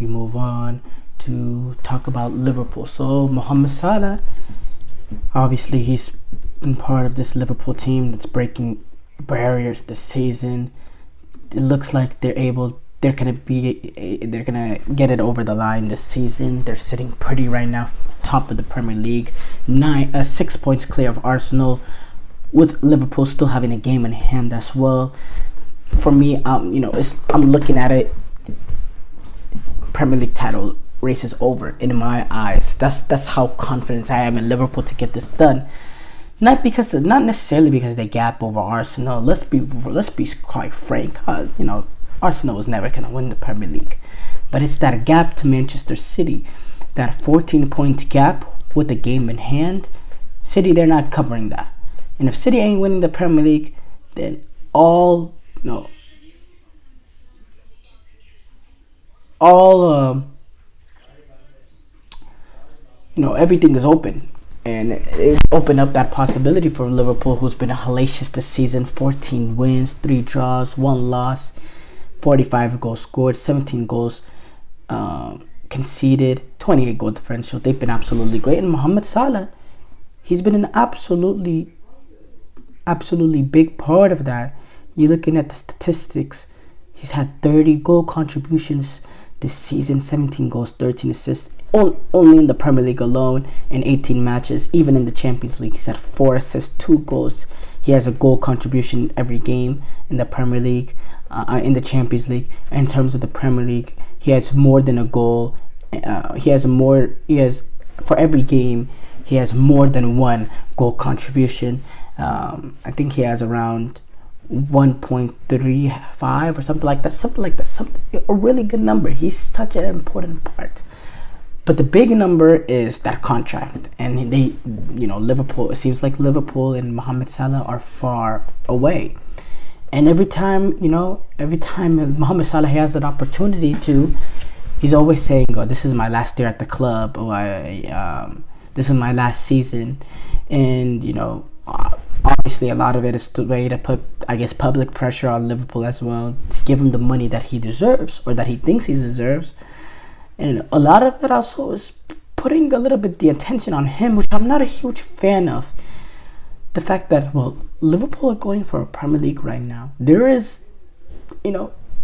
we move on to talk about Liverpool. So Mohamed Salah, obviously he's been part of this Liverpool team that's breaking barriers this season. It looks like they're gonna get it over the line this season. They're sitting pretty right now, top of the Premier League, 6 points clear of Arsenal, with Liverpool still having a game in hand as well. For me, I'm looking at it. Premier League title race is over in my eyes. That's how confident I am in Liverpool to get this done. Not necessarily because they gap over Arsenal. Let's be quite frank. Arsenal was never gonna win the Premier League, but it's that gap to Manchester City, that 14-point gap with a game in hand. City, they're not covering that, and if City ain't winning the Premier League, then everything is open. And it opened up that possibility for Liverpool, who's been hellacious this season. 14 wins, 3 draws, 1 loss, 45 goals scored, 17 goals conceded, 28 goal differential. They've been absolutely great. And Mohamed Salah, he's been an absolutely big part of that. You're looking at the statistics. He's had 30 goal contributions this season, 17 goals, 13 assists. Only in the Premier League alone in 18 matches. Even in the Champions League, he's had 4 assists, 2 goals. He has a goal contribution every game in the Premier League, in the Champions League. In terms of the Premier League, he has more than a goal. For every game, he has more than 1 goal contribution. I think he has around 1.35 or something like that. A really good number. He's such an important part. But the big number is that contract, and Liverpool. It seems like Liverpool and Mohamed Salah are far away, and every time Mohamed Salah has an opportunity to, he's always saying, "Oh, this is my last year at the club," or "This is my last season," and obviously a lot of it is the way to put, I guess, public pressure on Liverpool as well to give him the money that he deserves or that he thinks he deserves. And a lot of that also is putting a little bit the attention on him, which I'm not a huge fan of. The fact that, Liverpool are going for a Premier League right now. There is,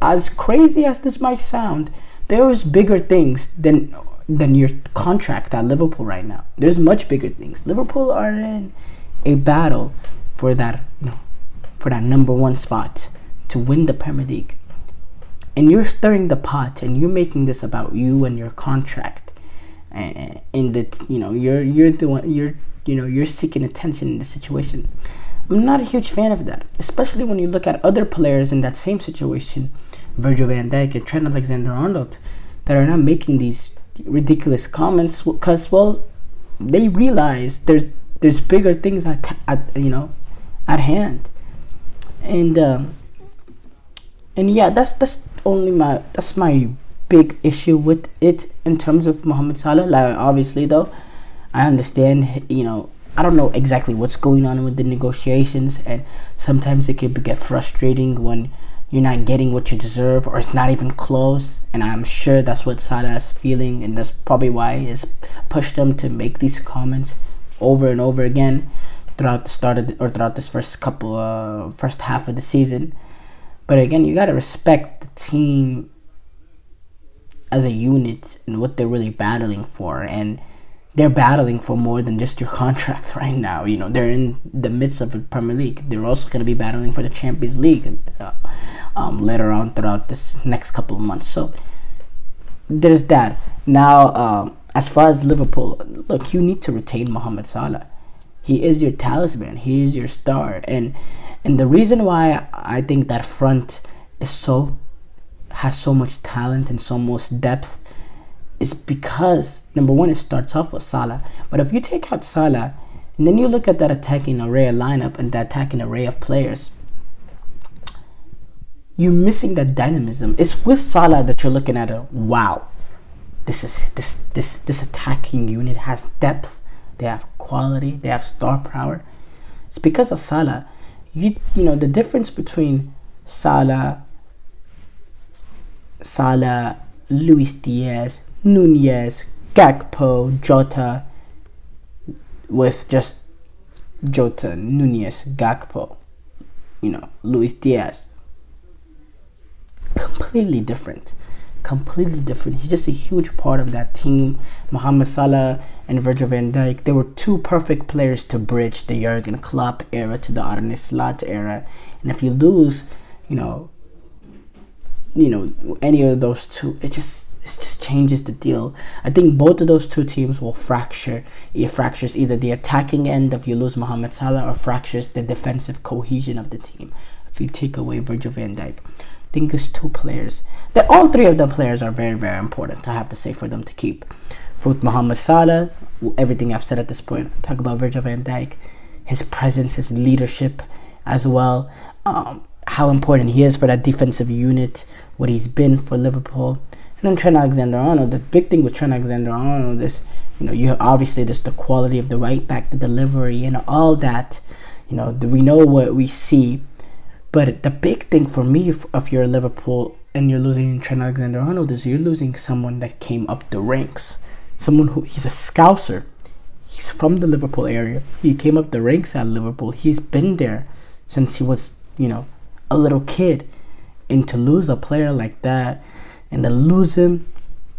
as crazy as this might sound, there is bigger things than your contract at Liverpool right now. There's much bigger things. Liverpool are in a battle for that number 1 spot to win the Premier League. And you're stirring the pot, and you're making this about you and your contract, and that you're seeking attention in the situation. I'm not a huge fan of that, especially when you look at other players in that same situation, Virgil van Dijk and Trent Alexander-Arnold, that are not making these ridiculous comments because they realize there's bigger things at hand, and yeah, that's my big issue with it in terms of Mohamed Salah. Like, obviously though, I understand, I don't know exactly what's going on with the negotiations, and sometimes it can get frustrating when you're not getting what you deserve, or it's not even close. And I'm sure that's what Salah is feeling, and that's probably why it's pushed him to make these comments over and over again throughout this first half of the season. But again, you gotta respect the team as a unit and what they're really battling for, and they're battling for more than just your contract right now. They're in the midst of the Premier League. They're also going to be battling for the Champions League later on throughout this next couple of months. So there's that. Now, as far as Liverpool, look, you need to retain Mohamed Salah. He is your talisman. He is your star, and the reason why I think that front has so much talent and so much depth is because, number one, it starts off with Salah. But if you take out Salah and then you look at that attacking array of lineup and that attacking array of players, you're missing that dynamism. It's with Salah that you're looking at this attacking unit has depth, they have quality, they have star power. It's because of Salah. You know the difference between Salah Luis Diaz, Nunez, Gakpo, Jota, with just Jota, Nunez, Gakpo, Luis Diaz. Completely different. He's just a huge part of that team. Mohamed Salah and Virgil van Dijk, they were two perfect players to bridge the Jurgen Klopp era to the Arne Slot era. And if you lose, any of those two, it just changes the deal. I think both of those two teams will fracture. It fractures either the attacking end if you lose Mohamed Salah, or fractures the defensive cohesion of the team if you take away Virgil van Dijk. I think it's two players that all three of the players are very, very important, I have to say, for them to keep. For Mohamed Salah, everything I've said at this point. Talk about Virgil van Dijk, his presence, his leadership as well, how important he is for that defensive unit, what he's been for Liverpool. And then Trent Alexander-Arnold, the big thing with Trent Alexander-Arnold is, you obviously there's the quality of the right back, the delivery, and all that. We know what we see. But the big thing for me, if you're Liverpool and you're losing Trent Alexander-Arnold, is you're losing someone that came up the ranks. Someone he's a Scouser. He's from the Liverpool area. He came up the ranks at Liverpool. He's been there since he was, a little kid. And to lose a player like that, and then lose him,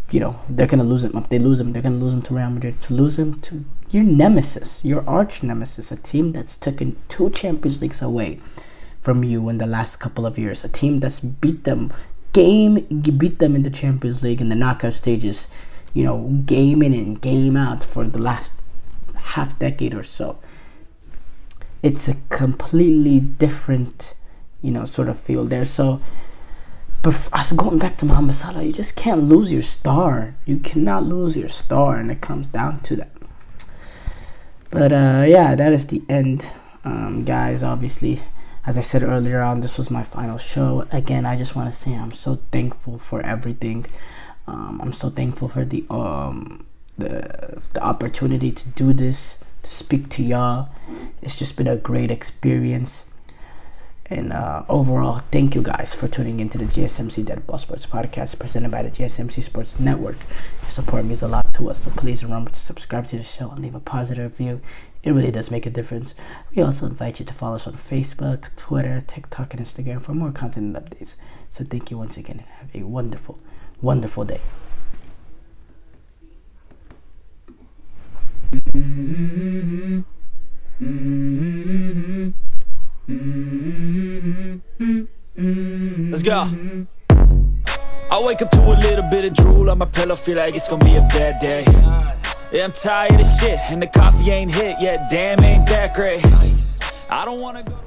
they're going to lose him. If they lose him, they're going to lose him to Real Madrid. To lose him to your nemesis, your arch nemesis, a team that's taken 2 Champions Leagues away from you in the last couple of years, a team that's beat them in the Champions League in the knockout stages, game in and game out for the last half decade or so. It's a completely different, sort of feel there. So, but us going back to Mohamed Salah, you just can't lose your star. You cannot lose your star, and it comes down to that. But that is the end, guys. Obviously, as I said earlier on, this was my final show. Again, I just want to say I'm so thankful for everything. I'm so thankful for the opportunity to do this, to speak to y'all. It's just been a great experience. And overall, thank you guys for tuning into the GSMC Dead Ball Sports Podcast, presented by the GSMC Sports Network. Your support means a lot to us, so please remember to subscribe to the show and leave a positive review. It really does make a difference. We also invite you to follow us on Facebook, Twitter, TikTok, and Instagram for more content and updates. So thank you once again, and have a wonderful, wonderful day. Let's go. I wake up to a little bit of drool on my pillow, feel like it's gonna be a bad day. Yeah, I'm tired of shit, and the coffee ain't hit yet, damn, ain't that great. I don't wanna go